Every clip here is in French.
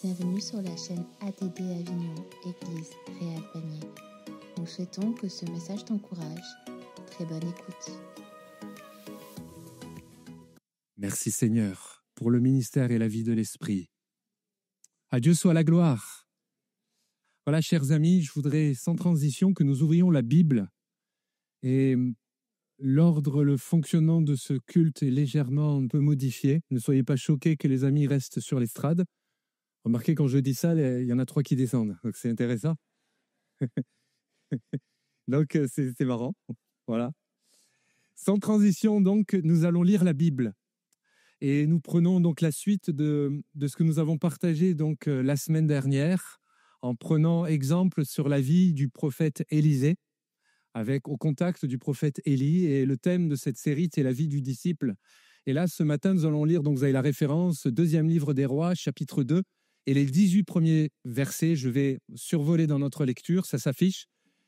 Bienvenue sur la chaîne ADD Avignon, Église Réal Panier. Nous souhaitons que ce message t'encourage. Très bonne écoute. Merci Seigneur pour le ministère et la vie de l'Esprit. À Dieu soit la gloire. Voilà, chers amis, je voudrais sans transition que nous ouvrions la Bible. Et l'ordre, le fonctionnement de ce culte est légèrement un peu modifié. Ne soyez pas choqués que les amis restent sur l'estrade. Remarquez, quand je dis ça, il y en a 3 qui descendent. Donc c'est intéressant. Donc c'est marrant. Voilà. Sans transition, donc, nous allons lire la Bible. Et nous prenons donc la suite de ce que nous avons partagé donc la semaine dernière, en prenant exemple sur la vie du prophète Élisée, avec au contact du prophète Élie. Et le thème de cette série, c'est la vie du disciple. Et là, ce matin, nous allons lire, donc vous avez la référence, 2e livre des Rois, chapitre 2, et les 18 premiers versets. Je vais survoler dans notre lecture, ça s'affiche.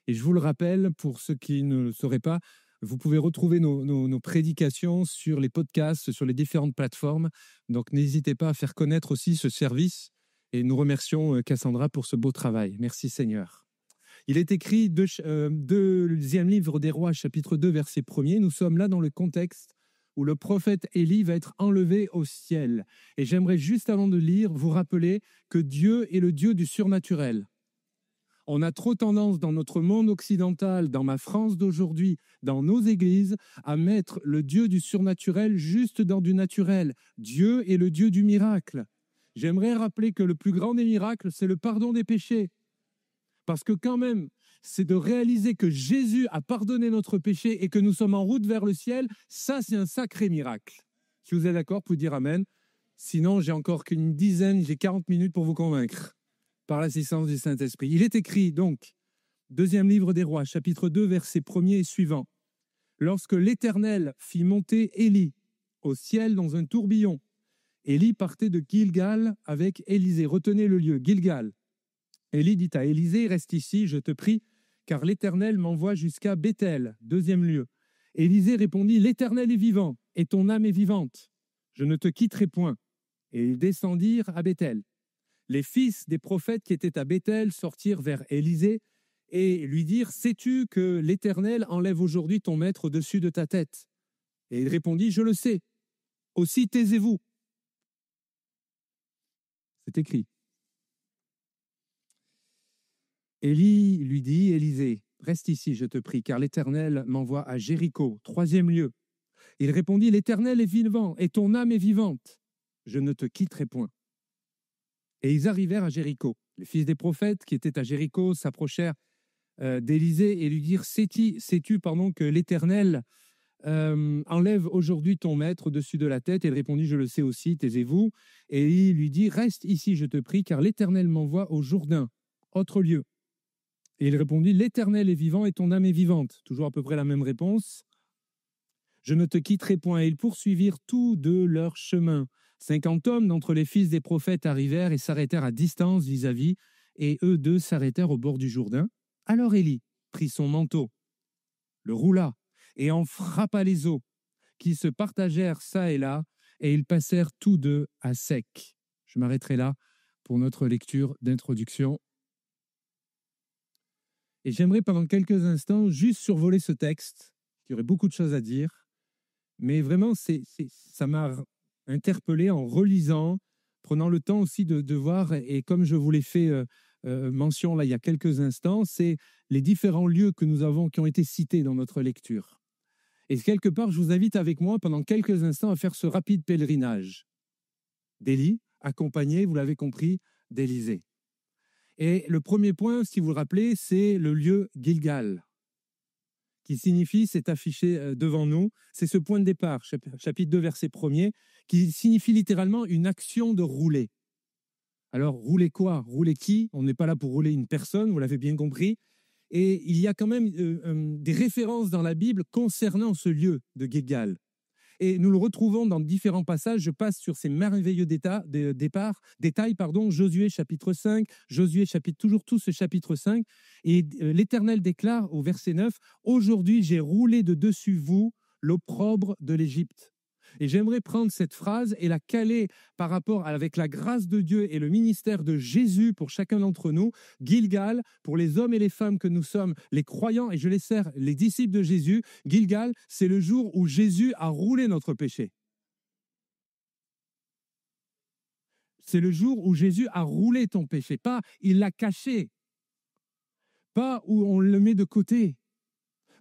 Et je vous le rappelle, pour ceux qui ne le sauraient pas, vous pouvez retrouver nos prédications sur les podcasts, sur les différentes plateformes. Donc, n'hésitez pas à faire connaître aussi ce service. Et nous remercions Cassandra pour ce beau travail. Merci Seigneur. Il est écrit, 2e livre des Rois, chapitre 2, verset 1er. Nous sommes là dans le contexte où le prophète Élie va être enlevé au ciel. Et j'aimerais juste avant de lire, vous rappeler que Dieu est le Dieu du surnaturel. On a trop tendance dans notre monde occidental, dans ma France d'aujourd'hui, dans nos églises, à mettre le Dieu du surnaturel juste dans du naturel. Dieu est le Dieu du miracle. J'aimerais rappeler que le plus grand des miracles, c'est le pardon des péchés. Parce que quand même, c'est de réaliser que Jésus a pardonné notre péché et que nous sommes en route vers le ciel, ça c'est un sacré miracle. Si vous êtes d'accord, vous pouvez dire Amen. Sinon, j'ai encore qu'une dizaine, j'ai 40 minutes pour vous convaincre, par l'assistance du Saint-Esprit. Il est écrit donc, 2e livre des Rois, chapitre 2, verset 1er et suivant. Lorsque l'Éternel fit monter Élie au ciel dans un tourbillon, Élie partait de Gilgal avec Élisée. Retenez le lieu, Gilgal. Élie dit à Élisée, reste ici, je te prie, car l'Éternel m'envoie jusqu'à Béthel, 2e lieu. Élisée répondit, l'Éternel est vivant, et ton âme est vivante. Je ne te quitterai point. Et ils descendirent à Béthel. Les fils des prophètes qui étaient à Béthel sortirent vers Élisée et lui dirent, sais-tu que l'Éternel enlève aujourd'hui ton maître au-dessus de ta tête? Et il répondit, je le sais. Aussi taisez-vous. C'est écrit. Élie lui dit, Élisée, reste ici, je te prie, car l'Éternel m'envoie à Jéricho, 3e lieu. Il répondit, l'Éternel est vivant, et ton âme est vivante. Je ne te quitterai point. Et ils arrivèrent à Jéricho. Les fils des prophètes qui étaient à Jéricho s'approchèrent d'Élisée et lui dirent, sais-tu que l'Éternel enlève aujourd'hui ton maître au-dessus de la tête? Et il répondit, je le sais aussi, taisez-vous. Et il lui dit, reste ici, je te prie, car l'Éternel m'envoie au Jourdain, autre lieu. Et il répondit, l'Éternel est vivant et ton âme est vivante. Toujours à peu près la même réponse. Je ne te quitterai point. Et ils poursuivirent tous deux leur chemin. 50 hommes d'entre les fils des prophètes arrivèrent et s'arrêtèrent à distance vis-à-vis, et eux deux s'arrêtèrent au bord du Jourdain. Alors Élie prit son manteau, le roula, et en frappa les eaux, qui se partagèrent çà et là, et ils passèrent tous deux à sec. Je m'arrêterai là pour notre lecture d'introduction. Et j'aimerais pendant quelques instants juste survoler ce texte. Il y aurait beaucoup de choses à dire, mais vraiment, ça m'a interpellé en relisant, prenant le temps aussi de voir, et comme je vous l'ai fait mention là il y a quelques instants, c'est les différents lieux que nous avons, qui ont été cités dans notre lecture. Et quelque part, je vous invite avec moi pendant quelques instants à faire ce rapide pèlerinage d'Élie, accompagné, vous l'avez compris, d'Élisée. Et le premier point, si vous le rappelez, c'est le lieu Gilgal, qui signifie, c'est affiché devant nous, c'est ce point de départ, chapitre 2, verset 1er, qui signifie littéralement une action de rouler. Alors, rouler quoi? Rouler qui? On n'est pas là pour rouler une personne, vous l'avez bien compris. Et il y a quand même des références dans la Bible concernant ce lieu de Gilgal. Et nous le retrouvons dans différents passages. Je passe sur ces merveilleux détails, Josué chapitre 5, Josué chapitre, toujours tout ce chapitre 5. Et l'Éternel déclare au verset 9, « Aujourd'hui j'ai roulé de dessus vous l'opprobre de l'Égypte. Et j'aimerais prendre cette phrase et la caler par rapport avec la grâce de Dieu et le ministère de Jésus pour chacun d'entre nous. Gilgal, pour les hommes et les femmes que nous sommes, les croyants, et je les sers, les disciples de Jésus, Gilgal, c'est le jour où Jésus a roulé notre péché. C'est le jour où Jésus a roulé ton péché, pas il l'a caché, pas où on le met de côté,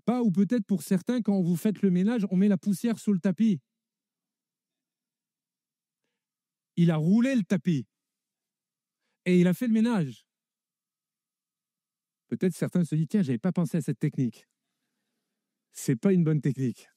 pas où peut-être pour certains, quand vous faites le ménage, on met la poussière sous le tapis. Il a roulé le tapis et il a fait le ménage. Peut-être certains se disent, tiens, je n'avais pas pensé à cette technique. Ce n'est pas une bonne technique.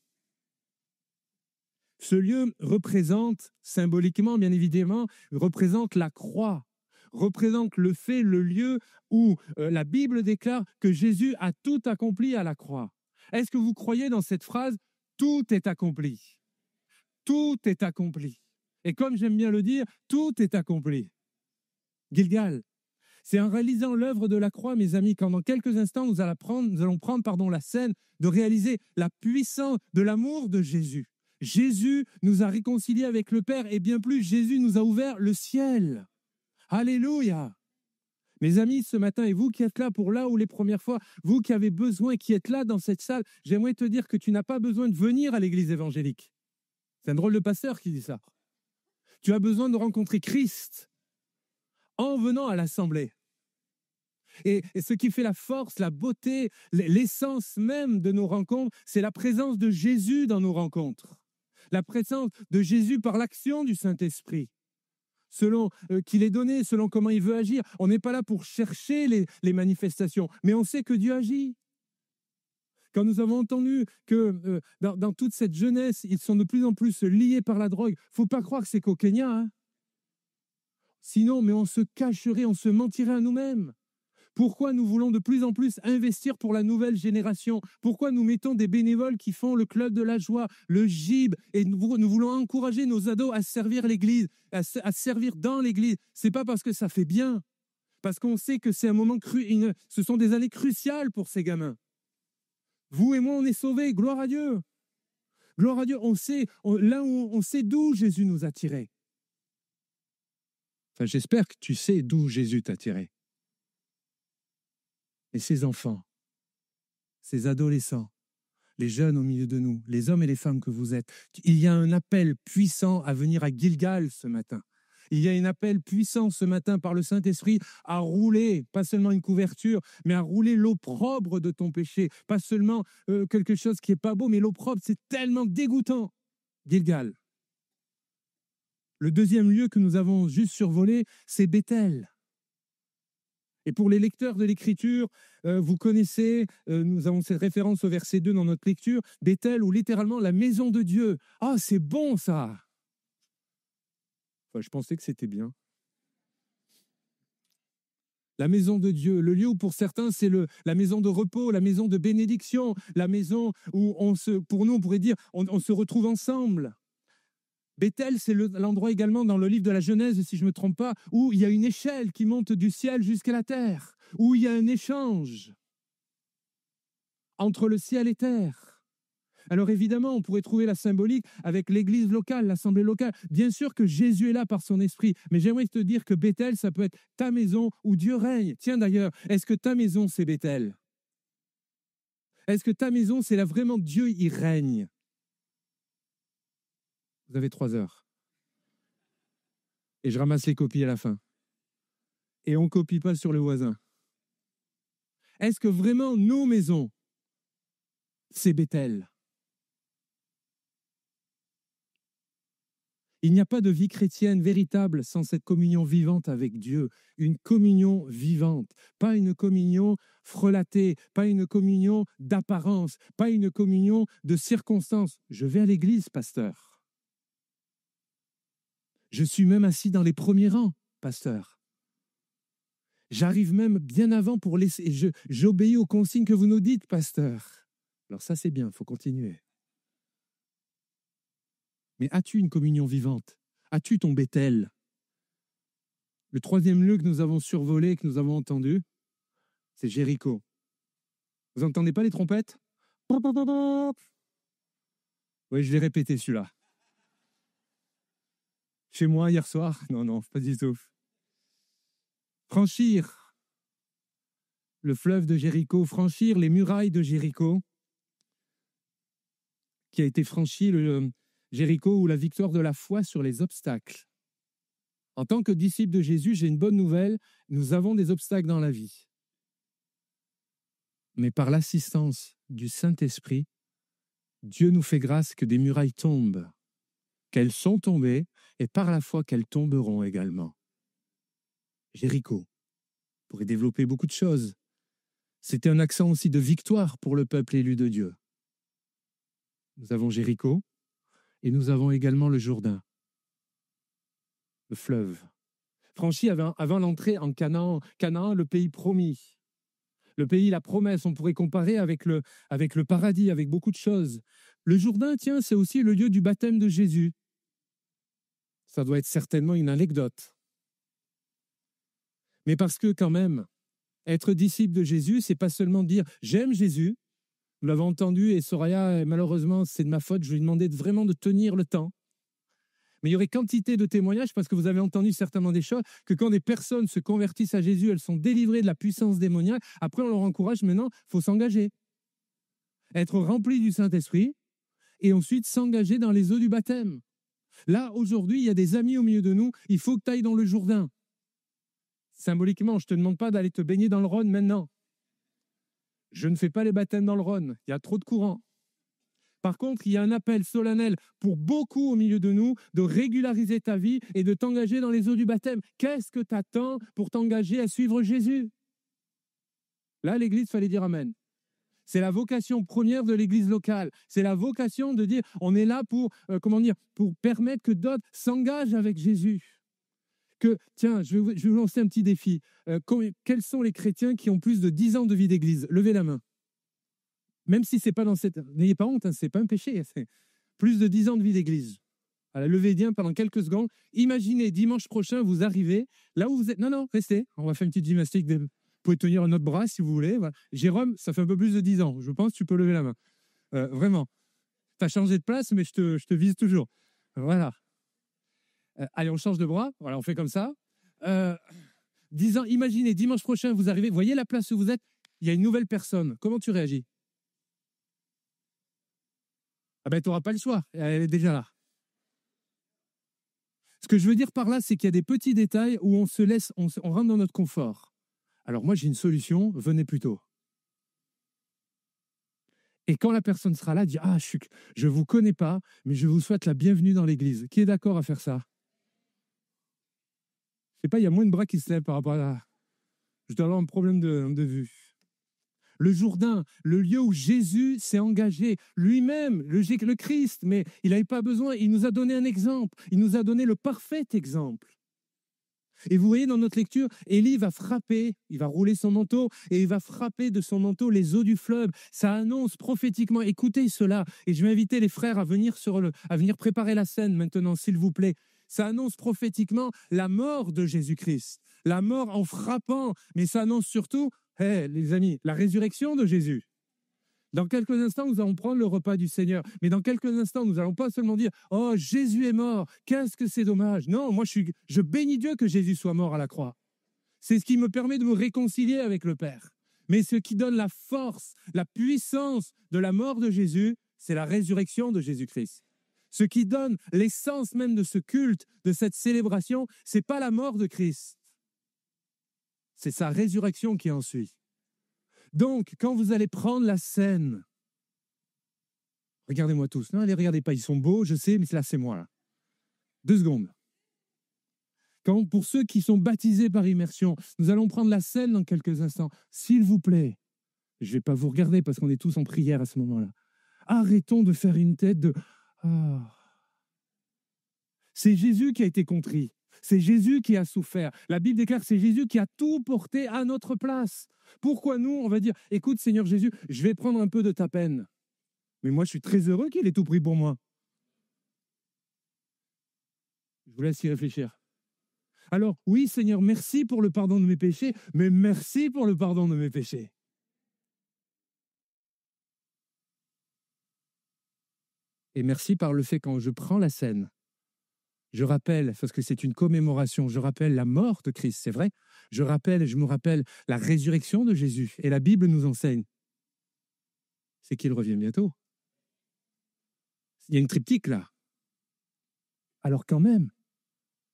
Ce lieu représente, symboliquement bien évidemment, représente la croix, représente le fait, le lieu où la Bible déclare que Jésus a tout accompli à la croix. Est-ce que vous croyez dans cette phrase « tout est accompli » ? Tout est accompli. Et comme j'aime bien le dire, tout est accompli. Gilgal, c'est en réalisant l'œuvre de la croix, mes amis, quand dans quelques instants nous allons prendre la scène de réaliser la puissance de l'amour de Jésus. Jésus nous a réconciliés avec le Père et bien plus, Jésus nous a ouvert le ciel. Alléluia! Mes amis, ce matin, et vous qui êtes là pour là ou les premières fois, vous qui avez besoin, qui êtes là dans cette salle, j'aimerais te dire que tu n'as pas besoin de venir à l'église évangélique. C'est un drôle de pasteur qui dit ça. Tu as besoin de rencontrer Christ en venant à l'assemblée. Et ce qui fait la force, la beauté, l'essence même de nos rencontres, c'est la présence de Jésus dans nos rencontres. La présence de Jésus par l'action du Saint-Esprit. Selon qu'il est donné, selon comment il veut agir. On n'est pas là pour chercher les manifestations, mais on sait que Dieu agit. Quand nous avons entendu que dans toute cette jeunesse, ils sont de plus en plus liés par la drogue, il ne faut pas croire que c'est qu'au Kenya. Hein. Sinon, mais on se cacherait, on se mentirait à nous-mêmes. Pourquoi nous voulons de plus en plus investir pour la nouvelle génération? Pourquoi nous mettons des bénévoles qui font le club de la joie, le GIB, et nous voulons encourager nos ados à servir l'Église, à servir dans l'Église? Ce n'est pas parce que ça fait bien, parce qu'on sait que c'est un moment ce sont des années cruciales pour ces gamins. Vous et moi, on est sauvés, gloire à Dieu. Gloire à Dieu, on sait d'où Jésus nous a tirés. Enfin, j'espère que tu sais d'où Jésus t'a tiré. Et ces enfants, ces adolescents, les jeunes au milieu de nous, les hommes et les femmes que vous êtes, il y a un appel puissant à venir à Gilgal ce matin. Il y a un appel puissant ce matin par le Saint-Esprit à rouler, pas seulement une couverture, mais à rouler l'opprobre de ton péché. Pas seulement quelque chose qui n'est pas beau, mais l'opprobre, c'est tellement dégoûtant. Gilgal. Le deuxième lieu que nous avons juste survolé, c'est Bethel. Et pour les lecteurs de l'Écriture, vous connaissez, nous avons cette référence au verset 2 dans notre lecture, Bethel ou littéralement la maison de Dieu. Ah, c'est bon ça! Enfin, je pensais que c'était bien. La maison de Dieu, le lieu où pour certains c'est la maison de repos, la maison de bénédiction, la maison où pour nous on pourrait dire, on se retrouve ensemble. Bethel, c'est l'endroit également dans le livre de la Genèse, si je ne me trompe pas, où il y a une échelle qui monte du ciel jusqu'à la terre, où il y a un échange entre le ciel et terre. Alors évidemment, on pourrait trouver la symbolique avec l'église locale, l'assemblée locale. Bien sûr que Jésus est là par son esprit, mais j'aimerais te dire que Bethel, ça peut être ta maison où Dieu règne. Tiens d'ailleurs, est-ce que ta maison, c'est Bethel? Est-ce que ta maison, c'est là vraiment Dieu, il règne? Vous avez 3 heures. Et je ramasse les copies à la fin. Et on ne copie pas sur le voisin. Est-ce que vraiment nos maisons, c'est Bethel? Il n'y a pas de vie chrétienne véritable sans cette communion vivante avec Dieu. Une communion vivante, pas une communion frelatée, pas une communion d'apparence, pas une communion de circonstances. Je vais à l'église, pasteur. Je suis même assis dans les premiers rangs, pasteur. J'arrive même bien avant pour laisser... J'obéis aux consignes que vous nous dites, pasteur. Alors ça, c'est bien, il faut continuer. Mais as-tu une communion vivante? As-tu ton Bethel? Le troisième lieu que nous avons survolé, que nous avons entendu, c'est Jéricho. Vous n'entendez pas les trompettes? Oui, je vais répéter celui-là. chez moi hier soir. Non, non, pas du tout. Franchir le fleuve de Jéricho, franchir les murailles de Jéricho, qui a été franchi, le Jéricho, ou la victoire de la foi sur les obstacles. En tant que disciple de Jésus, j'ai une bonne nouvelle, nous avons des obstacles dans la vie. Mais par l'assistance du Saint-Esprit, Dieu nous fait grâce que des murailles tombent, qu'elles sont tombées, et par la foi qu'elles tomberont également. Jéricho pourrait développer beaucoup de choses. C'était un accent aussi de victoire pour le peuple élu de Dieu. Nous avons Jéricho et nous avons également le Jourdain, le fleuve, franchi avant l'entrée en Canaan, le pays promis. Le pays, la promesse, on pourrait comparer avec le paradis, avec beaucoup de choses. Le Jourdain, tiens, c'est aussi le lieu du baptême de Jésus. Ça doit être certainement une anecdote. Mais parce que quand même, être disciple de Jésus, c'est pas seulement dire « j'aime Jésus ». Nous l'avons entendu, et Soraya, malheureusement, c'est de ma faute, je lui ai demandé vraiment de tenir le temps. Mais il y aurait quantité de témoignages, parce que vous avez entendu certainement des choses, que quand des personnes se convertissent à Jésus, elles sont délivrées de la puissance démoniaque. Après, on leur encourage, maintenant, il faut s'engager. Être rempli du Saint-Esprit, et ensuite s'engager dans les eaux du baptême. Là, aujourd'hui, il y a des amis au milieu de nous, il faut que tu ailles dans le Jourdain. Symboliquement, je ne te demande pas d'aller te baigner dans le Rhône maintenant. Je ne fais pas les baptêmes dans le Rhône, il y a trop de courants. Par contre, il y a un appel solennel pour beaucoup au milieu de nous de régulariser ta vie et de t'engager dans les eaux du baptême. Qu'est-ce que tu attends pour t'engager à suivre Jésus? Là, l'Église, il fallait dire Amen. C'est la vocation première de l'Église locale. C'est la vocation de dire, on est là pour, pour permettre que d'autres s'engagent avec Jésus. Tiens, je vais vous lancer un petit défi. Quels sont les chrétiens qui ont plus de 10 ans de vie d'église? Levez la main. Même si ce n'est pas dans cette... N'ayez pas honte, ce n'est pas un péché. C'est plus de 10 ans de vie d'église. Alors, levez bien pendant quelques secondes. Imaginez, dimanche prochain, vous arrivez là où vous êtes. Non, restez. On va faire une petite gymnastique. Vous pouvez tenir un autre bras si vous voulez. Voilà. Jérôme, ça fait un peu plus de 10 ans. Je pense que tu peux lever la main. Vraiment. Tu as changé de place, mais je te vise toujours. Voilà. Allez, on change de bras. Voilà, on fait comme ça. 10 ans, imaginez, dimanche prochain, vous arrivez, voyez la place où vous êtes, il y a une nouvelle personne. Comment tu réagis? Ah ben, tu n'auras pas le choix. Elle est déjà là. Ce que je veux dire par là, c'est qu'il y a des petits détails où on se laisse, on rentre dans notre confort. Alors moi, j'ai une solution, venez plus tôt. Et quand la personne sera là, dit « Ah, je ne vous connais pas, mais je vous souhaite la bienvenue dans l'église. » Qui est d'accord à faire ça? Je ne sais pas, il y a moins de bras qui se lèvent par rapport à là. Je dois avoir un problème de vue. Le Jourdain, le lieu où Jésus s'est engagé, lui-même, le Christ, mais il n'avait pas besoin, il nous a donné un exemple, il nous a donné le parfait exemple. Et vous voyez dans notre lecture, Élie va frapper, il va rouler son manteau et il va frapper de son manteau les eaux du fleuve. Ça annonce prophétiquement, écoutez cela, et je vais inviter les frères à venir préparer la scène maintenant, s'il vous plaît. Ça annonce prophétiquement la mort de Jésus-Christ, la mort en frappant, mais ça annonce surtout, les amis, la résurrection de Jésus. Dans quelques instants, nous allons prendre le repas du Seigneur. Mais dans quelques instants, nous n'allons pas seulement dire « Oh, Jésus est mort, qu'est-ce que c'est dommage !» Non, moi, je bénis Dieu que Jésus soit mort à la croix. C'est ce qui me permet de me réconcilier avec le Père. Mais ce qui donne la force, la puissance de la mort de Jésus, c'est la résurrection de Jésus-Christ. Ce qui donne l'essence même de ce culte, de cette célébration, ce n'est pas la mort de Christ. C'est sa résurrection qui en suit. Donc, quand vous allez prendre la scène, regardez-moi tous. Non, allez, regardez pas, ils sont beaux, je sais, mais là, c'est moi. Là. 2 secondes. Pour ceux qui sont baptisés par immersion, nous allons prendre la scène dans quelques instants. S'il vous plaît, je ne vais pas vous regarder parce qu'on est tous en prière à ce moment-là. Arrêtons de faire une tête de « Ah ». C'est Jésus qui a été contrit. C'est Jésus qui a souffert. La Bible déclare que c'est Jésus qui a tout porté à notre place. Pourquoi nous, on va dire, écoute Seigneur Jésus, je vais prendre un peu de ta peine. Mais moi, je suis très heureux qu'il ait tout pris pour moi. Je vous laisse y réfléchir. Alors, oui Seigneur, merci pour le pardon de mes péchés, mais merci pour le pardon de mes péchés. Et merci par le fait quand je prends la scène, Je rappelle, parce que c'est une commémoration, je rappelle la mort de Christ, c'est vrai. Je me rappelle la résurrection de Jésus. Et la Bible nous enseigne, c'est qu'il revient bientôt. Il y a une triptyque là. Alors quand même,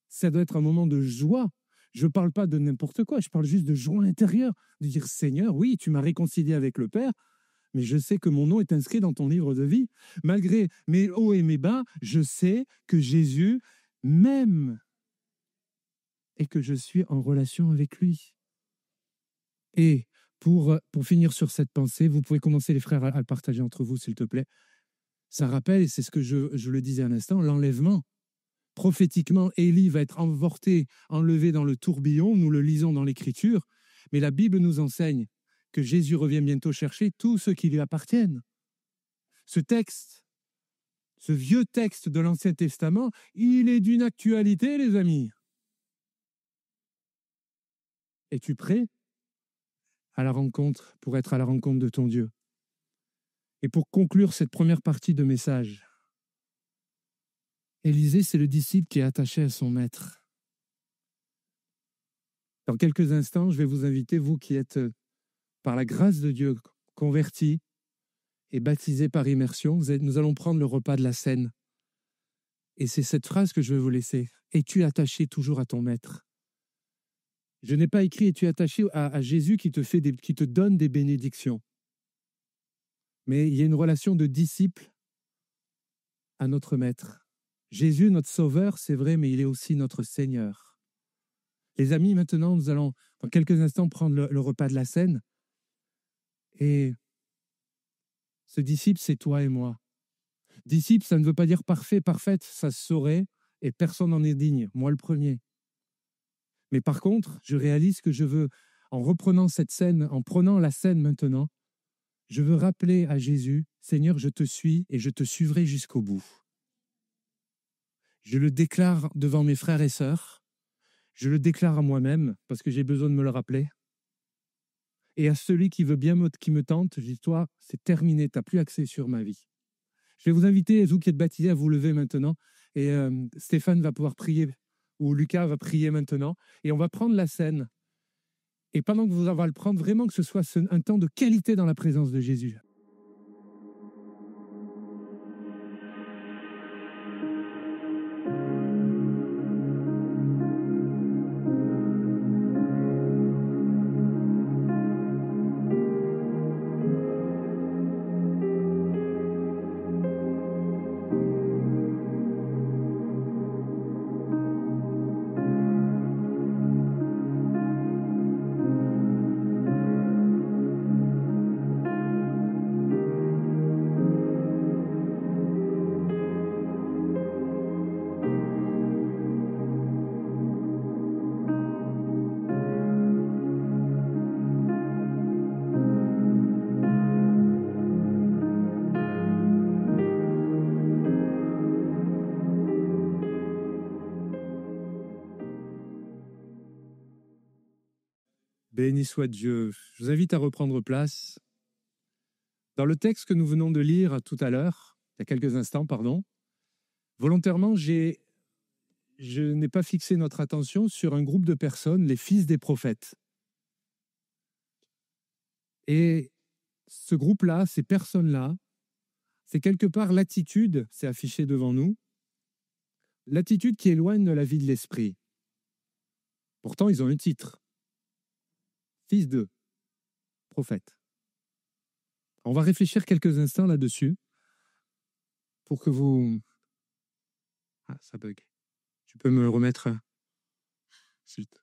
ça doit être un moment de joie. Je ne parle pas de n'importe quoi, je parle juste de joie intérieure, de dire Seigneur, oui, tu m'as réconcilié avec le Père, mais je sais que mon nom est inscrit dans ton livre de vie. Malgré mes hauts et mes bas, je sais que Jésus m'aime et que je suis en relation avec lui. Et pour finir sur cette pensée, vous pouvez commencer les frères à le partager entre vous, s'il te plaît. Ça rappelle, et c'est ce que je le disais un instant, l'enlèvement. Prophétiquement, Élie va être enlevé dans le tourbillon, nous le lisons dans l'Écriture, mais la Bible nous enseigne que Jésus revient bientôt chercher tous ceux qui lui appartiennent. Ce texte, ce vieux texte de l'Ancien Testament, il est d'une actualité, les amis. Es-tu prêt pour être à la rencontre de ton Dieu? Et pour conclure cette première partie de message, Élisée, c'est le disciple qui est attaché à son maître. Dans quelques instants, je vais vous inviter, vous qui êtes, par la grâce de Dieu, convertis et baptisés par immersion, nous allons prendre le repas de la Cène. Et c'est cette phrase que je vais vous laisser. Es-tu attaché toujours à ton maître? Je n'ai pas écrit es-tu attaché à Jésus qui te donne des bénédictions. Mais il y a une relation de disciple à notre maître. Jésus, notre sauveur, c'est vrai, mais il est aussi notre Seigneur. Les amis, maintenant, nous allons, dans quelques instants, prendre le repas de la Cène. Et ce disciple, c'est toi et moi. Disciple, ça ne veut pas dire parfait, parfaite, ça se saurait, et personne n'en est digne, moi le premier. Mais par contre, je réalise que je veux, en reprenant cette scène, en prenant la Cène maintenant, je veux rappeler à Jésus, Seigneur, je te suis et je te suivrai jusqu'au bout. Je le déclare devant mes frères et sœurs, je le déclare à moi-même, parce que j'ai besoin de me le rappeler. Et à celui qui veut bien qui me tente, je dis, toi, c'est terminé, tu n'as plus accès sur ma vie. Je vais vous inviter, vous qui êtes baptisés, à vous lever maintenant. Et Stéphane va pouvoir prier, ou Lucas va prier maintenant. Et on va prendre la Cène. Et pendant que vous allez le prendre, vraiment que ce soit un temps de qualité dans la présence de Jésus. Béni soit Dieu. Je vous invite à reprendre place. Dans le texte que nous venons de lire tout à l'heure, il y a quelques instants, pardon, volontairement, je n'ai pas fixé notre attention sur un groupe de personnes, les fils des prophètes. Et ce groupe-là, ces personnes-là, c'est quelque part l'attitude, c'est affiché devant nous, l'attitude qui éloigne de la vie de l'esprit. Pourtant, ils ont un titre. Fils de prophète. On va réfléchir quelques instants là-dessus pour que vous... Ah, ça bug. Tu peux me le remettre ensuite.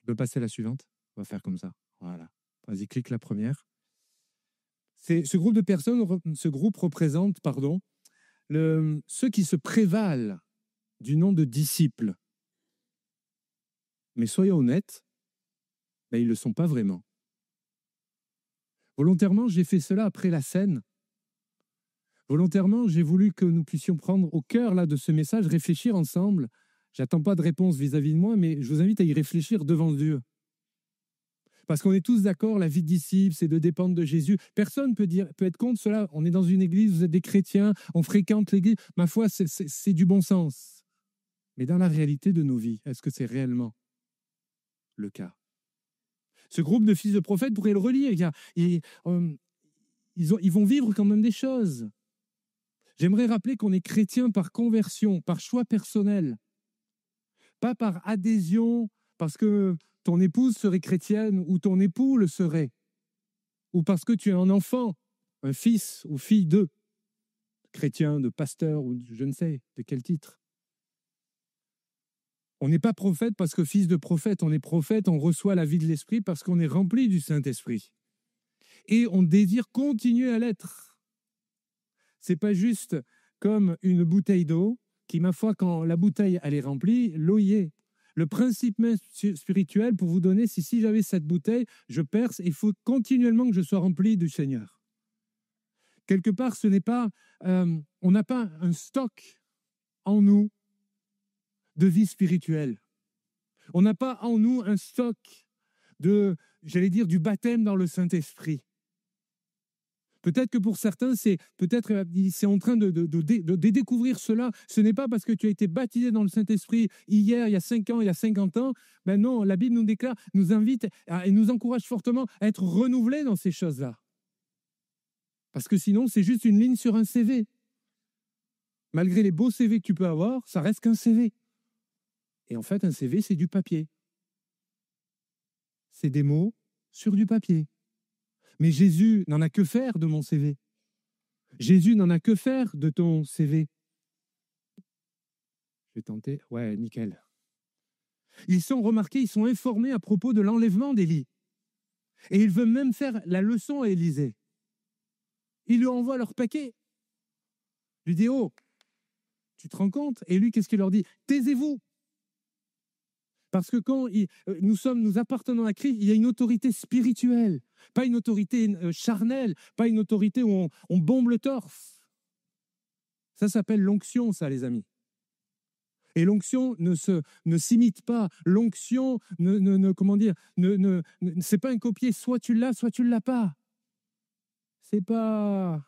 Tu peux passer la suivante? On va faire comme ça. Voilà. Vas-y, clique la première. Ce groupe de personnes, ce groupe représente, ceux qui se prévalent du nom de disciples. Mais soyons honnêtes, ils ne le sont pas vraiment. Volontairement, j'ai fait cela après la Cène. Volontairement, j'ai voulu que nous puissions prendre au cœur là, de ce message, réfléchir ensemble. Je n'attends pas de réponse vis-à-vis de moi, mais je vous invite à y réfléchir devant Dieu. Parce qu'on est tous d'accord, la vie de disciple, c'est de dépendre de Jésus. Personne peut être contre cela. On est dans une église, vous êtes des chrétiens, on fréquente l'église. Ma foi, c'est du bon sens. Mais dans la réalité de nos vies, est-ce que c'est réellement le cas? Ce groupe de fils de prophètes pourrait le relier. Ils vont vivre quand même des choses. J'aimerais rappeler qu'on est chrétien par conversion, par choix personnel, pas par adhésion, parce que ton épouse serait chrétienne ou ton époux le serait, ou parce que tu es un enfant, un fils ou fille de chrétien, de pasteur ou je ne sais de quel titre. On n'est pas prophète parce que fils de prophète, on est prophète, on reçoit la vie de l'Esprit parce qu'on est rempli du Saint-Esprit. Et on désire continuer à l'être. C'est pas juste comme une bouteille d'eau qui, ma foi, quand la bouteille elle est remplie, l'eau y est. Le principe même spirituel pour vous donner, c'est si j'avais cette bouteille, je perce, il faut continuellement que je sois rempli du Seigneur. Quelque part, ce n'est pas, on n'a pas un stock en nous de vie spirituelle. On n'a pas en nous un stock du baptême dans le Saint-Esprit. Peut-être que pour certains, c'est en train de découvrir cela. Ce n'est pas parce que tu as été baptisé dans le Saint-Esprit hier, il y a 5 ans, il y a 50 ans. Ben non, la Bible nous déclare, nous invite et nous encourage fortement à être renouvelés dans ces choses-là. Parce que sinon, c'est juste une ligne sur un CV. Malgré les beaux CV que tu peux avoir, ça reste qu'un CV. Et en fait, un CV, c'est du papier. C'est des mots sur du papier. Mais Jésus n'en a que faire de mon CV. Jésus n'en a que faire de ton CV. Je vais tenter. Ouais, nickel. Ils sont informés à propos de l'enlèvement d'Élie. Et ils veulent même faire la leçon à Élisée. Ils lui envoient leur paquet. Il lui dit, oh, tu te rends compte? Et lui, qu'est-ce qu'il leur dit? Taisez-vous. Parce que quand nous appartenons à Christ, il y a une autorité spirituelle, pas une autorité charnelle, pas une autorité où on bombe le torse. Ça s'appelle l'onction, ça, les amis. Et l'onction ne s'imite pas. L'onction, c'est pas un copier. Soit tu l'as, soit tu ne l'as pas. C'est pas...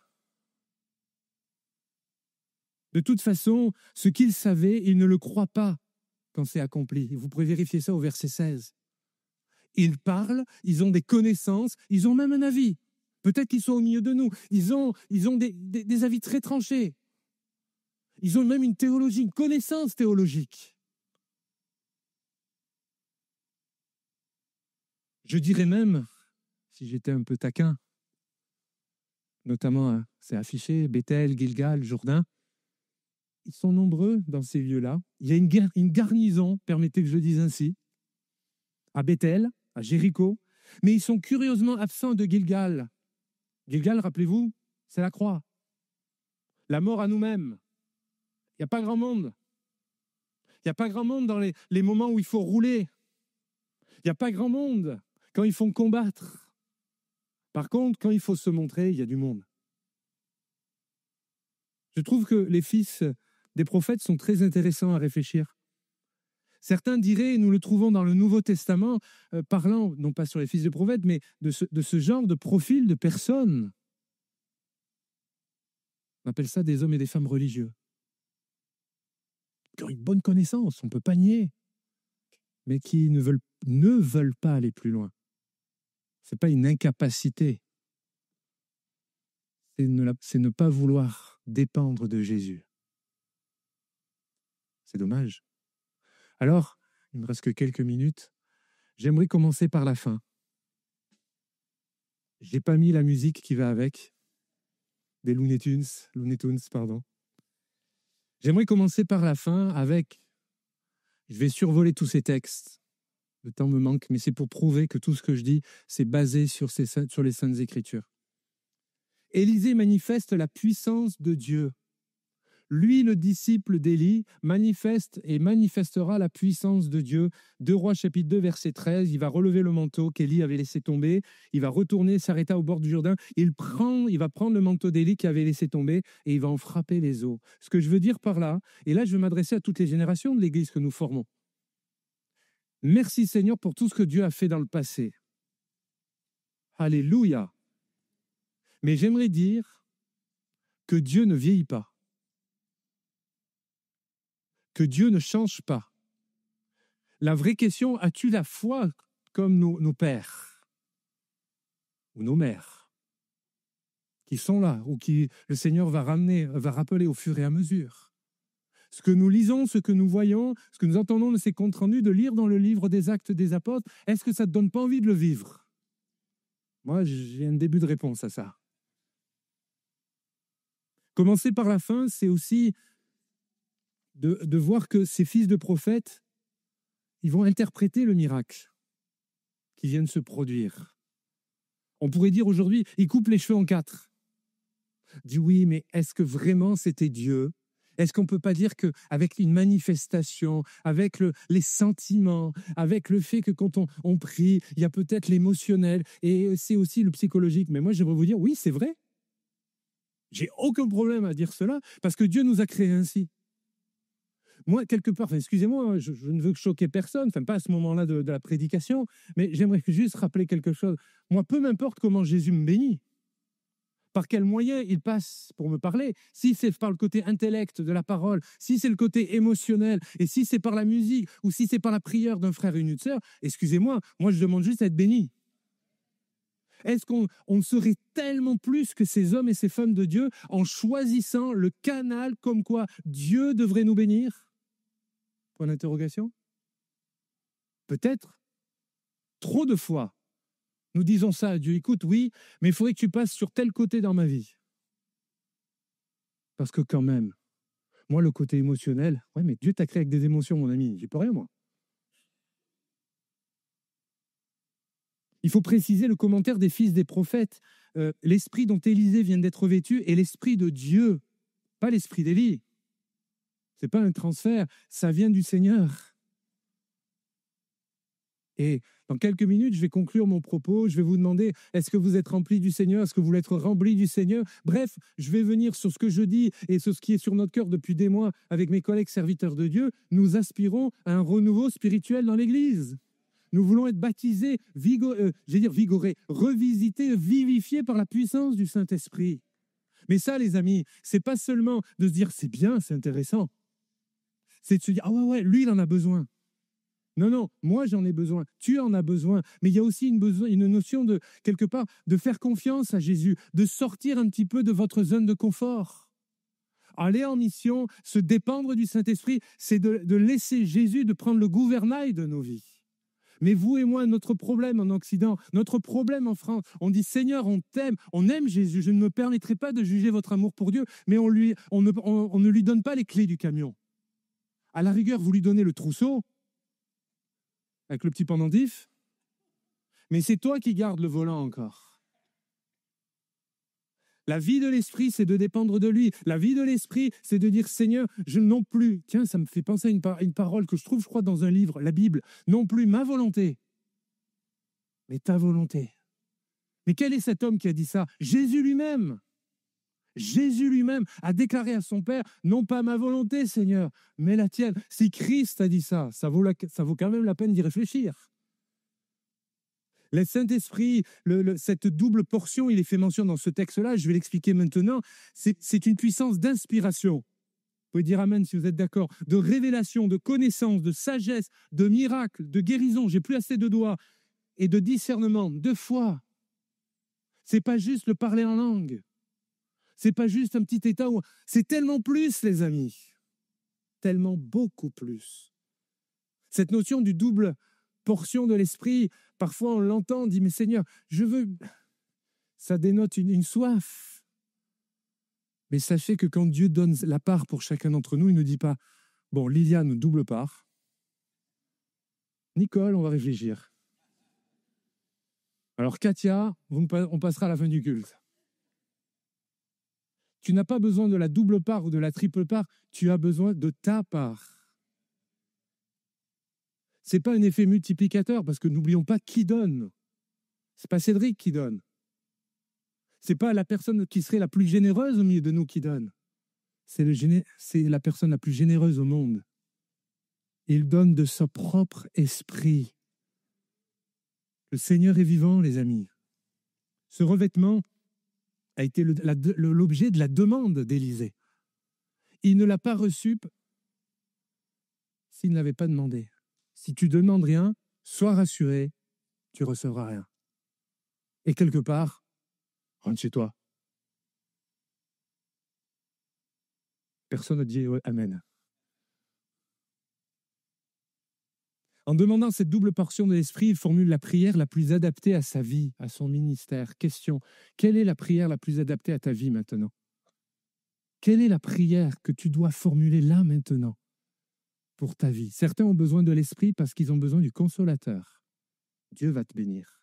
De toute façon, ce qu'ils savaient, ils ne le croient pas quand c'est accompli. Vous pouvez vérifier ça au verset 16. Ils parlent, ils ont des connaissances, ils ont même un avis. Peut-être qu'ils sont au milieu de nous. Ils ont des avis très tranchés. Ils ont même une théologie, une connaissance théologique. Je dirais même, si j'étais un peu taquin, notamment, c'est affiché, Bethel, Gilgal, Jourdain, ils sont nombreux dans ces lieux-là. Il y a une garnison, permettez que je le dise ainsi, à Bethel, à Jéricho, mais ils sont curieusement absents de Gilgal. Gilgal, rappelez-vous, c'est la croix. La mort à nous-mêmes. Il n'y a pas grand monde. Il n'y a pas grand monde dans les moments où il faut rouler. Il n'y a pas grand monde quand il faut combattre. Par contre, quand il faut se montrer, il y a du monde. Je trouve que les fils des prophètes sont très intéressants à réfléchir. Certains diraient, et nous le trouvons dans le Nouveau Testament, parlant, non pas sur les fils des prophètes, mais de ce genre de profil de personnes. On appelle ça des hommes et des femmes religieux. Qui ont une bonne connaissance, on ne peut pas nier, mais qui ne veulent pas aller plus loin. Ce n'est pas une incapacité. C'est ne pas vouloir dépendre de Jésus. C'est dommage. Alors, il ne me reste que quelques minutes. J'aimerais commencer par la fin. Je n'ai pas mis la musique qui va avec, des Looney Tunes, pardon. J'aimerais commencer par la fin avec, je vais survoler tous ces textes. Le temps me manque, mais c'est pour prouver que tout ce que je dis, c'est basé sur les Saintes Écritures. Élisée manifeste la puissance de Dieu. Lui, le disciple d'Élie, manifeste et manifestera la puissance de Dieu. 2 Rois chapitre 2, verset 13, il va relever le manteau qu'Élie avait laissé tomber, il va retourner, s'arrêter au bord du Jourdain, il va prendre le manteau d'Élie qu'il avait laissé tomber et il va en frapper les eaux. Ce que je veux dire par là, et là je vais m'adresser à toutes les générations de l'Église que nous formons. Merci Seigneur pour tout ce que Dieu a fait dans le passé. Alléluia. Mais j'aimerais dire que Dieu ne vieillit pas, que Dieu ne change pas. La vraie question, as-tu la foi comme nos pères ou nos mères qui sont là ou qui le Seigneur va rappeler au fur et à mesure? Ce que nous lisons, ce que nous voyons, ce que nous entendons de ces comptes rendus, de lire dans le livre des Actes des Apôtres, est-ce que ça ne te donne pas envie de le vivre? Moi, j'ai un début de réponse à ça. Commencer par la fin, c'est aussi de voir que ces fils de prophètes, ils vont interpréter le miracle qui vient de se produire. On pourrait dire aujourd'hui, ils coupent les cheveux en 4. Dit oui, mais est-ce que vraiment c'était Dieu? Est-ce qu'on ne peut pas dire qu'avec une manifestation, avec les sentiments, avec le fait que quand on prie, il y a peut-être l'émotionnel et c'est aussi le psychologique. Mais moi, j'aimerais vous dire, oui, c'est vrai. J'ai aucun problème à dire cela parce que Dieu nous a créés ainsi. Moi, quelque part, excusez-moi, je ne veux choquer personne, pas à ce moment-là de la prédication, mais j'aimerais juste rappeler quelque chose. Moi, peu m'importe comment Jésus me bénit, par quel moyen il passe pour me parler, si c'est par le côté intellect de la parole, si c'est le côté émotionnel, et si c'est par la musique, ou si c'est par la prière d'un frère et une sœur, excusez-moi, moi je demande juste à être béni. Est-ce qu'on ne serait tellement plus que ces hommes et ces femmes de Dieu en choisissant le canal comme quoi Dieu devrait nous bénir? Point d'interrogation. Peut-être. Trop de fois, nous disons ça à Dieu. Écoute, oui, mais il faudrait que tu passes sur tel côté dans ma vie. Parce que quand même, moi, le côté émotionnel, ouais, mais Dieu t'a créé avec des émotions, mon ami. J'y peux rien, moi. Il faut préciser le commentaire des fils des prophètes. L'esprit dont Élisée vient d'être vêtu est l'esprit de Dieu, pas l'esprit d'Élie. Ce n'est pas un transfert, ça vient du Seigneur. Et dans quelques minutes, je vais conclure mon propos. Je vais vous demander, est-ce que vous êtes rempli du Seigneur? Est-ce que vous voulez être rempli du Seigneur? Bref, je vais venir sur ce que je dis et sur ce qui est sur notre cœur depuis des mois avec mes collègues serviteurs de Dieu. Nous aspirons à un renouveau spirituel dans l'Église. Nous voulons être baptisés, vigorés, revisités, vivifiés par la puissance du Saint-Esprit. Mais ça, les amis, c'est pas seulement de se dire c'est bien, c'est intéressant. C'est de se dire, ah ouais, lui, il en a besoin. Non, moi j'en ai besoin, tu en as besoin, mais il y a aussi une notion de, quelque part, de faire confiance à Jésus, de sortir un petit peu de votre zone de confort. Aller en mission, se dépendre du Saint-Esprit, c'est de laisser Jésus de prendre le gouvernail de nos vies. Mais vous et moi, notre problème en Occident, notre problème en France, on dit Seigneur, on t'aime, on aime Jésus, je ne me permettrai pas de juger votre amour pour Dieu, mais on ne lui donne pas les clés du camion. À la rigueur, vous lui donnez le trousseau, avec le petit pendentif, mais c'est toi qui gardes le volant encore. La vie de l'esprit, c'est de dépendre de lui. La vie de l'esprit, c'est de dire Seigneur, je non plus, tiens, ça me fait penser à une parole que je crois, dans un livre, la Bible, non plus ma volonté, mais ta volonté. Mais quel est cet homme qui a dit ça? Jésus lui-même. Jésus lui-même a déclaré à son Père, non pas ma volonté, Seigneur, mais la tienne. Si Christ a dit ça, ça vaut quand même la peine d'y réfléchir. Le Saint-Esprit, cette double portion, il est fait mention dans ce texte-là, je vais l'expliquer maintenant, c'est une puissance d'inspiration. Vous pouvez dire amen si vous êtes d'accord. De révélation, de connaissance, de sagesse, de miracle, de guérison, j'ai plus assez de doigts, et de discernement, de foi. C'est pas juste le parler en langue. C'est pas juste un petit état où... C'est tellement plus, les amis. Tellement beaucoup plus. Cette notion du double portion de l'esprit, parfois on l'entend, on dit, mais Seigneur, je veux... Ça dénote une soif. Mais sachez que quand Dieu donne la part pour chacun d'entre nous, il ne dit pas, bon, Liliane, double part. Nicole, on va réfléchir. Alors Katia, on passera à la fin du culte. Tu n'as pas besoin de la double part ou de la triple part, tu as besoin de ta part. Ce n'est pas un effet multiplicateur, parce que n'oublions pas qui donne. Ce n'est pas Cédric qui donne. Ce n'est pas la personne qui serait la plus généreuse au milieu de nous qui donne. C'est la personne la plus généreuse au monde. Il donne de son propre esprit. Le Seigneur est vivant, les amis. Ce revêtement a été l'objet de la demande d'Élisée. Il ne l'a pas reçu s'il ne l'avait pas demandé. Si tu ne demandes rien, sois rassuré, tu ne recevras rien. Et quelque part, rentre chez toi. Personne n'a dit Amen. En demandant cette double portion de l'esprit, il formule la prière la plus adaptée à sa vie, à son ministère. Question, quelle est la prière la plus adaptée à ta vie maintenant? Quelle est la prière que tu dois formuler là maintenant pour ta vie? Certains ont besoin de l'esprit parce qu'ils ont besoin du consolateur. Dieu va te bénir.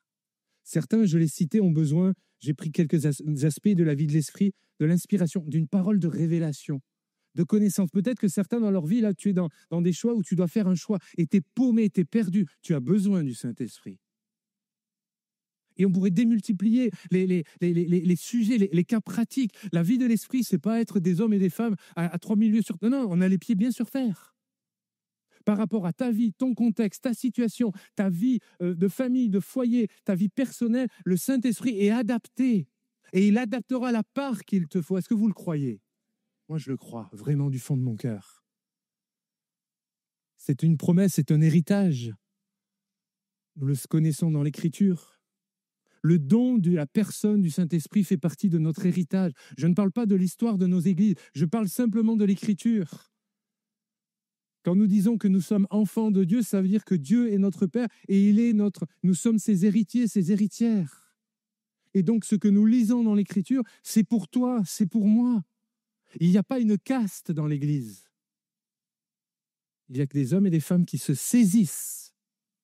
Certains, je l'ai cité, ont besoin, j'ai pris quelques aspects de la vie de l'esprit, de l'inspiration, d'une parole de révélation, de connaissance. Peut-être que certains dans leur vie, là, tu es dans des choix où tu dois faire un choix et tu es paumé, tu es perdu. Tu as besoin du Saint-Esprit. Et on pourrait démultiplier les sujets, les cas pratiques. La vie de l'esprit, ce n'est pas être des hommes et des femmes à 3000 lieues sur terre. Non, on a les pieds bien sur terre. Par rapport à ta vie, ton contexte, ta situation, ta vie de famille, de foyer, ta vie personnelle, le Saint-Esprit est adapté. Et il adaptera la part qu'il te faut. Est-ce que vous le croyez? Moi, je le crois, vraiment du fond de mon cœur. C'est une promesse, c'est un héritage. Nous le connaissons dans l'Écriture. Le don de la personne du Saint-Esprit fait partie de notre héritage. Je ne parle pas de l'histoire de nos églises, je parle simplement de l'Écriture. Quand nous disons que nous sommes enfants de Dieu, ça veut dire que Dieu est notre Père et nous sommes ses héritiers, ses héritières. Et donc, ce que nous lisons dans l'Écriture, c'est pour toi, c'est pour moi. Il n'y a pas une caste dans l'Église. Il y a que des hommes et des femmes qui se saisissent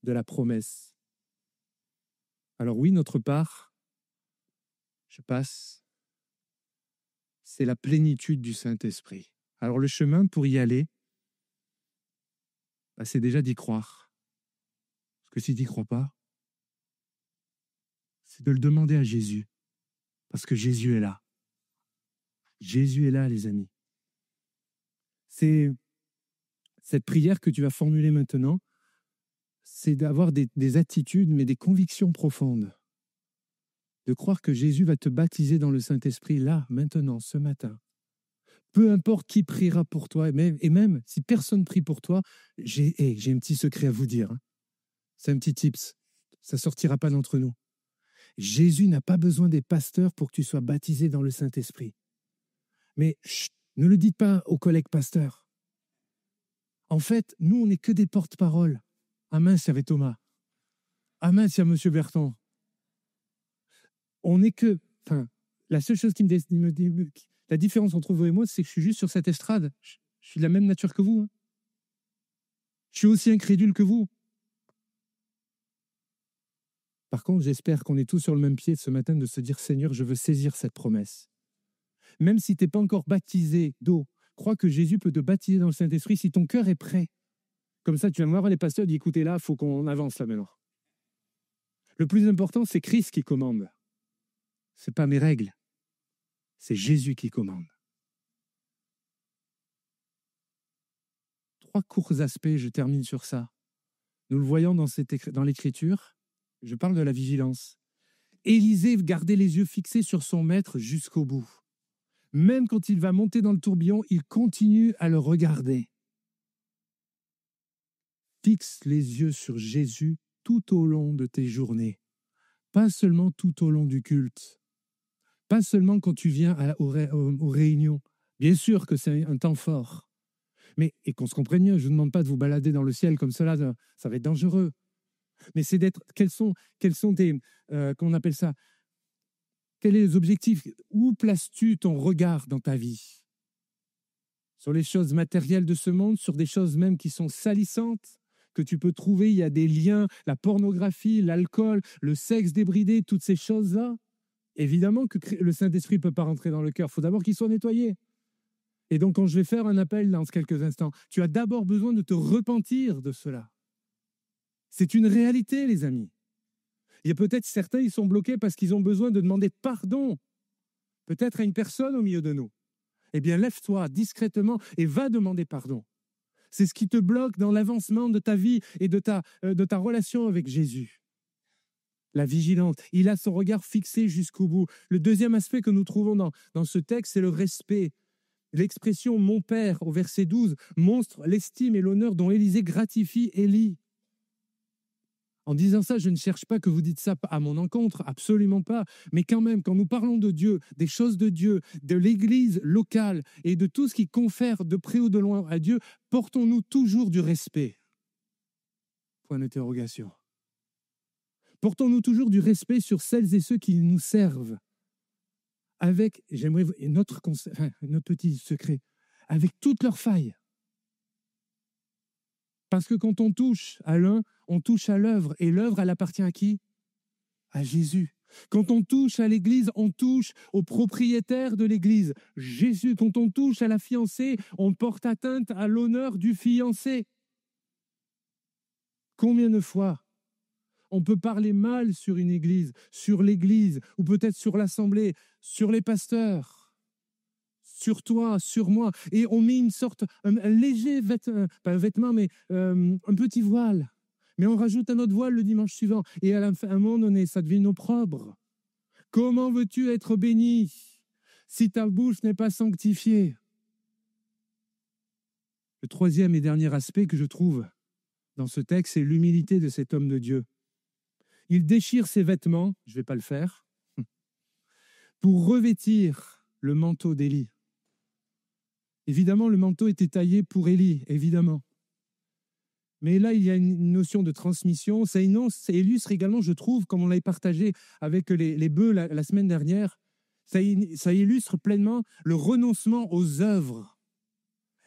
de la promesse. Alors oui, notre part, je passe, c'est la plénitude du Saint-Esprit. Alors le chemin pour y aller, c'est déjà d'y croire. Parce que si tu n'y crois pas, c'est de le demander à Jésus. Parce que Jésus est là. Jésus est là, les amis. C'est cette prière que tu vas formuler maintenant, c'est d'avoir des attitudes, mais des convictions profondes. De croire que Jésus va te baptiser dans le Saint-Esprit, là, maintenant, ce matin. Peu importe qui priera pour toi, et même si personne prie pour toi, j'ai un petit secret à vous dire. C'est un petit tips. Ça ne sortira pas d'entre nous. Jésus n'a pas besoin des pasteurs pour que tu sois baptisé dans le Saint-Esprit. Mais ne le dites pas aux collègues pasteurs. En fait, nous, on n'est que des porte-paroles. Ah mince, il y avait Thomas. Ah mince, il y a M. Berton. On n'est que... la seule chose qui me dit... La différence entre vous et moi, c'est que je suis juste sur cette estrade. Je suis de la même nature que vous. Je suis aussi incrédule que vous. Par contre, j'espère qu'on est tous sur le même pied ce matin de se dire « Seigneur, je veux saisir cette promesse ». Même si tu n'es pas encore baptisé d'eau, crois que Jésus peut te baptiser dans le Saint-Esprit si ton cœur est prêt. Comme ça, tu vas voir les pasteurs, dis « Écoutez, là, il faut qu'on avance là maintenant ». Le plus important, c'est Christ qui commande. Ce n'est pas mes règles. C'est Jésus qui commande. 3 courts aspects, je termine sur ça. Nous le voyons dans l'Écriture, je parle de la vigilance. Élisée gardait les yeux fixés sur son maître jusqu'au bout. Même quand il va monter dans le tourbillon, il continue à le regarder. Fixe les yeux sur Jésus tout au long de tes journées, pas seulement tout au long du culte. Pas seulement quand tu viens aux réunions. Bien sûr que c'est un temps fort. Mais, et qu'on se comprenne mieux, je ne vous demande pas de vous balader dans le ciel comme cela, ça va être dangereux. Mais c'est d'être, quels sont tes, comment on appelle ça? Quels sont les objectifs? Où places-tu ton regard dans ta vie? Sur les choses matérielles de ce monde, sur des choses même qui sont salissantes, que tu peux trouver, il y a des liens, la pornographie, l'alcool, le sexe débridé, toutes ces choses-là. Évidemment que le Saint-Esprit ne peut pas rentrer dans le cœur. Il faut d'abord qu'il soit nettoyé. Et donc, quand je vais faire un appel dans quelques instants, tu as d'abord besoin de te repentir de cela. C'est une réalité, les amis. Il y a peut-être certains, ils sont bloqués parce qu'ils ont besoin de demander pardon, peut-être à une personne au milieu de nous. Eh bien, lève-toi discrètement et va demander pardon. C'est ce qui te bloque dans l'avancement de ta vie et de ta relation avec Jésus. la vigilance. Il a son regard fixé jusqu'au bout. Le deuxième aspect que nous trouvons dans ce texte, c'est le respect. L'expression « mon père » au verset 12 montre l'estime et l'honneur dont Élisée gratifie Élie. En disant ça, je ne cherche pas que vous dites ça à mon encontre, absolument pas. Mais quand même, quand nous parlons de Dieu, des choses de Dieu, de l'Église locale et de tout ce qui confère de près ou de loin à Dieu, portons-nous toujours du respect. Point d'interrogation. Portons-nous toujours du respect sur celles et ceux qui nous servent. Avec, j'aimerais, notre petit secret, avec toutes leurs failles. Parce que quand on touche à l'un, on touche à l'œuvre. Et l'œuvre, elle appartient à qui? À Jésus. Quand on touche à l'Église, on touche au propriétaire de l'Église, Jésus. Quand on touche à la fiancée, on porte atteinte à l'honneur du fiancé. Combien de fois on peut parler mal sur une Église, sur l'Église, ou peut-être sur l'Assemblée, sur les pasteurs, sur toi, sur moi, et on met une sorte, un léger vêtement, pas un vêtement, mais un petit voile. Mais on rajoute un autre voile le dimanche suivant. Et à un moment donné, ça devient une opprobre. Comment veux-tu être béni si ta bouche n'est pas sanctifiée? Le troisième et dernier aspect que je trouve dans ce texte, c'est l'humilité de cet homme de Dieu. Il déchire ses vêtements, je ne vais pas le faire, pour revêtir le manteau d'Élie. Évidemment, le manteau était taillé pour Élie, évidemment. Mais là, il y a une notion de transmission. Ça illustre également, je trouve, comme on l'avait partagé avec les bœufs la semaine dernière, ça illustre pleinement le renoncement aux œuvres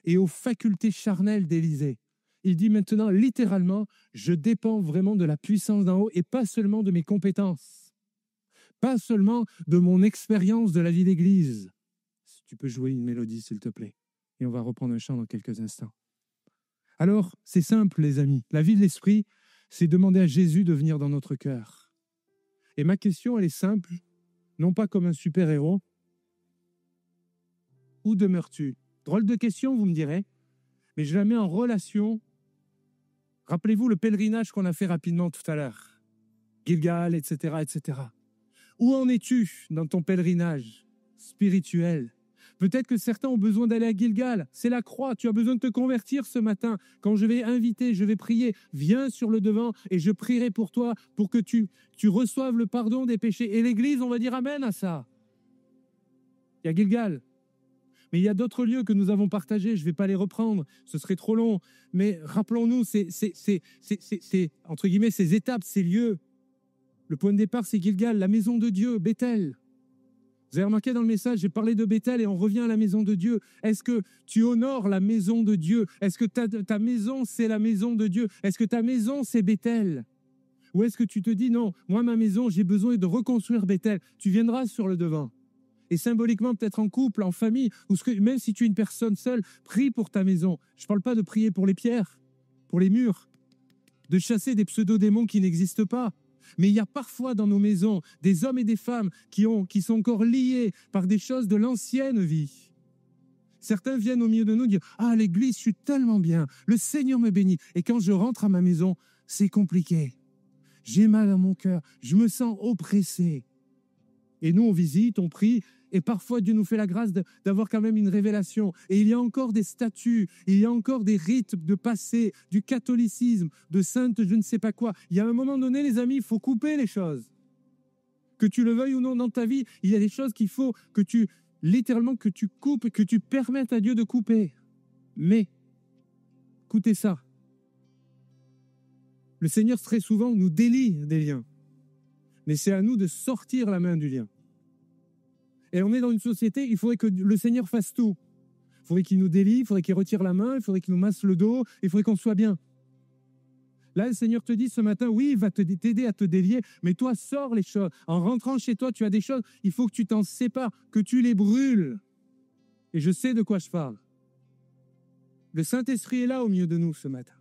et aux facultés charnelles d'Élisée. Il dit maintenant, littéralement, je dépends vraiment de la puissance d'en haut et pas seulement de mes compétences, pas seulement de mon expérience de la vie d'église. Si tu peux jouer une mélodie, s'il te plaît. Et on va reprendre un chant dans quelques instants. Alors, c'est simple, les amis. La vie de l'esprit, c'est demander à Jésus de venir dans notre cœur. Et ma question, elle est simple, non pas comme un super-héros. Où demeures-tu? Drôle de question, vous me direz, mais je la mets en relation. Rappelez-vous le pèlerinage qu'on a fait rapidement tout à l'heure. Gilgal, etc., etc. Où en es-tu dans ton pèlerinage spirituel? Peut-être que certains ont besoin d'aller à Gilgal. C'est la croix. Tu as besoin de te convertir ce matin. Quand je vais inviter, je vais prier. Viens sur le devant et je prierai pour toi pour que tu reçoives le pardon des péchés. Et l'Église, on va dire amen à ça. Il y a Gilgal. Mais il y a d'autres lieux que nous avons partagés. Je ne vais pas les reprendre. Ce serait trop long. Mais rappelons-nous, entre guillemets, ces étapes, ces lieux. Le point de départ, c'est Gilgal, la maison de Dieu, Bethel. Vous avez remarqué dans le message, j'ai parlé de Bethel et on revient à la maison de Dieu. Est-ce que tu honores la maison de Dieu? Est-ce que ta maison, c'est la maison de Dieu? Est-ce que ta maison, c'est Bethel? Ou est-ce que tu te dis, non, moi, ma maison, j'ai besoin de reconstruire Bethel. Tu viendras sur le devant. Et symboliquement, peut-être en couple, en famille, ou même si tu es une personne seule, prie pour ta maison. Je ne parle pas de prier pour les pierres, pour les murs, de chasser des pseudo-démons qui n'existent pas. Mais il y a parfois dans nos maisons des hommes et des femmes qui sont encore liés par des choses de l'ancienne vie. Certains viennent au milieu de nous dire « Ah, l'église, je suis tellement bien, le Seigneur me bénit. » Et quand je rentre à ma maison, c'est compliqué. J'ai mal à mon cœur, je me sens oppressé. Et nous, on visite, on prie, et parfois Dieu nous fait la grâce d'avoir quand même une révélation. Et il y a encore des statuts, il y a encore des rites de passé, du catholicisme, de sainte je ne sais pas quoi. Il y a un moment donné, les amis, il faut couper les choses. Que tu le veuilles ou non dans ta vie, il y a des choses qu'il faut que tu coupes, que tu permettes à Dieu de couper. Mais, écoutez ça. Le Seigneur très souvent nous délie des liens. Mais c'est à nous de sortir la main du lien. Et on est dans une société, il faudrait que le Seigneur fasse tout. Il faudrait qu'il nous délie, il faudrait qu'il retire la main, il faudrait qu'il nous masse le dos, il faudrait qu'on soit bien. Là, le Seigneur te dit ce matin, oui, il va t'aider à te délier, mais toi, sors les choses. En rentrant chez toi, tu as des choses, il faut que tu t'en sépares, que tu les brûles. Et je sais de quoi je parle. Le Saint-Esprit est là au milieu de nous ce matin.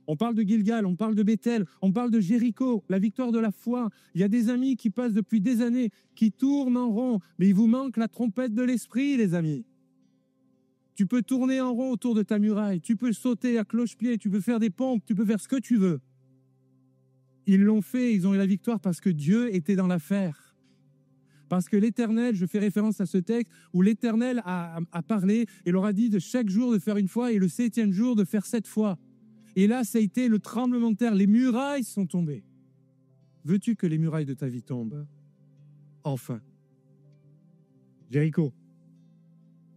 On parle de Gilgal, on parle de Bethel, on parle de Jéricho, la victoire de la foi. Il y a des amis qui passent depuis des années, qui tournent en rond, mais il vous manque la trompette de l'esprit, les amis. Tu peux tourner en rond autour de ta muraille, tu peux sauter à cloche-pied, tu peux faire des pompes, tu peux faire ce que tu veux. Ils l'ont fait, ils ont eu la victoire parce que Dieu était dans l'affaire. Parce que l'Éternel, je fais référence à ce texte, où l'Éternel a parlé et leur a dit de chaque jour de faire une fois et le 7e jour de faire 7 fois. Et là, ça a été le tremblement de terre. Les murailles sont tombées. Veux-tu que les murailles de ta vie tombent? Enfin. Jéricho.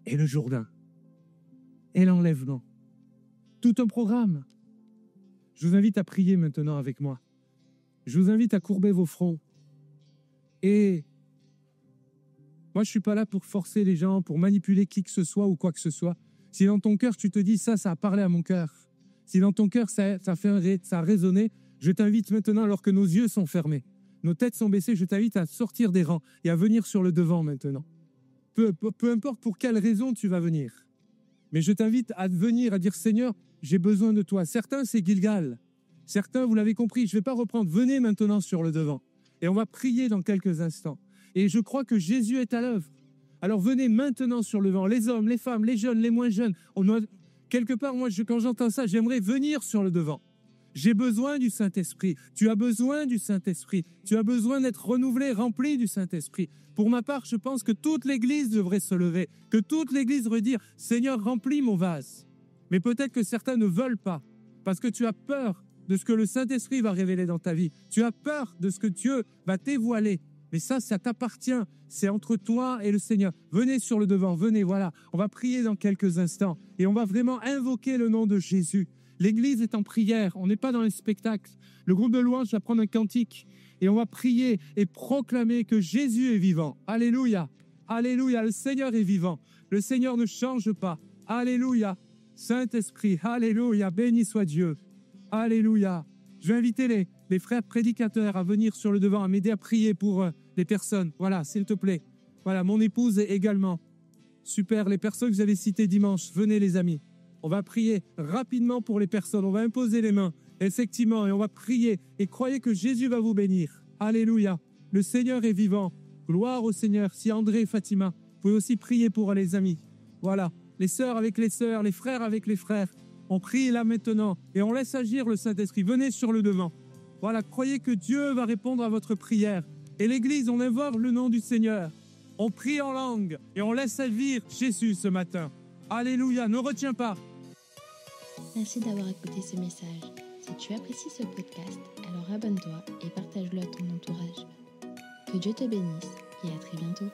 Et le Jourdain. Et l'enlèvement. Tout un programme. Je vous invite à prier maintenant avec moi. Je vous invite à courber vos fronts. Et moi, je ne suis pas là pour forcer les gens, pour manipuler qui que ce soit ou quoi que ce soit. Si dans ton cœur, tu te dis, ça a parlé à mon cœur. Si dans ton cœur, ça a résonné, je t'invite maintenant, alors que nos yeux sont fermés, nos têtes sont baissées, je t'invite à sortir des rangs et à venir sur le devant maintenant. Peu importe pour quelle raison tu vas venir. Mais je t'invite à venir, à dire, Seigneur, j'ai besoin de toi. Certains, c'est Gilgal. Certains, vous l'avez compris, je ne vais pas reprendre. Venez maintenant sur le devant. Et on va prier dans quelques instants. Et je crois que Jésus est à l'œuvre. Alors venez maintenant sur le devant. Les hommes, les femmes, les jeunes, les moins jeunes. Quelque part, moi, quand j'entends ça, j'aimerais venir sur le devant. J'ai besoin du Saint-Esprit. Tu as besoin du Saint-Esprit. Tu as besoin d'être renouvelé, rempli du Saint-Esprit. Pour ma part, je pense que toute l'Église devrait se lever, que toute l'Église devrait dire « Seigneur, remplis mon vase ». Mais peut-être que certains ne veulent pas, parce que tu as peur de ce que le Saint-Esprit va révéler dans ta vie. Tu as peur de ce que Dieu va dévoiler. Mais ça t'appartient. C'est entre toi et le Seigneur. Venez sur le devant, venez, voilà. On va prier dans quelques instants et on va vraiment invoquer le nom de Jésus. L'Église est en prière, on n'est pas dans les spectacles. Le groupe de louanges va prendre un cantique et on va prier et proclamer que Jésus est vivant. Alléluia, alléluia, le Seigneur est vivant. Le Seigneur ne change pas. Alléluia, Saint-Esprit, alléluia, béni soit Dieu. Alléluia. Je vais inviter les frères prédicateurs à venir sur le devant, à m'aider à prier pour les personnes. Voilà, s'il te plaît. Voilà, mon épouse également. Super, les personnes que vous avez citées dimanche, venez les amis. On va prier rapidement pour les personnes. On va imposer les mains, effectivement, et on va prier. Et croyez que Jésus va vous bénir. Alléluia. Le Seigneur est vivant. Gloire au Seigneur. Si André et Fatima, vous pouvez aussi prier pour les amis. Voilà, les sœurs avec les sœurs, les frères avec les frères. On prie là maintenant et on laisse agir le Saint-Esprit. Venez sur le devant. Voilà, croyez que Dieu va répondre à votre prière. Et l'Église, on invoque le nom du Seigneur. On prie en langue et on laisse agir Jésus ce matin. Alléluia, ne retiens pas. Merci d'avoir écouté ce message. Si tu apprécies ce podcast, alors abonne-toi et partage-le à ton entourage. Que Dieu te bénisse et à très bientôt.